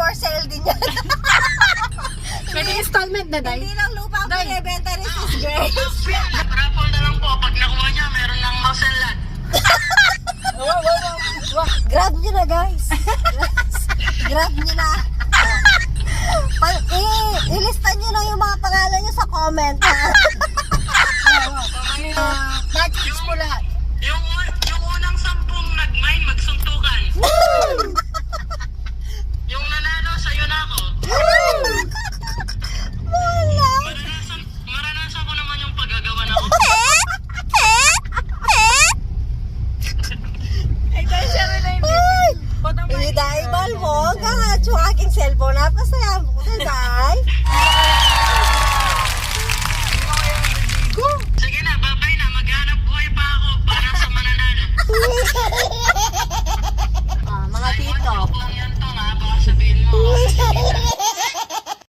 for sale din yan. Pwede installment na, Day. Hindi lang lupa ang pinibenta ni Sis Grace. Raffle na lang po. Pag nakuha niya, meron ng masalat. Grab nyo na, guys. Grab nyo na. Ilista nyo na yung mga pangalan nyo sa comment, ha? Markings po lahat. Yung unang 10 nag-mine, magsuntukan. Yung nanalo, sa'yo na ako. Wala. Maranasan ko naman yung paggagawa na ako. Ay, tayo siya rin na hindi. Ay! Patang Inidaibal mo. Kahat yung aking cellphone. Napasaya mo ko, Day. Sige na, babay na. Maghanap buhay pa ako para sa mananalo. Mga tito. Joke lang yan to, ha? Baka sabihin mo.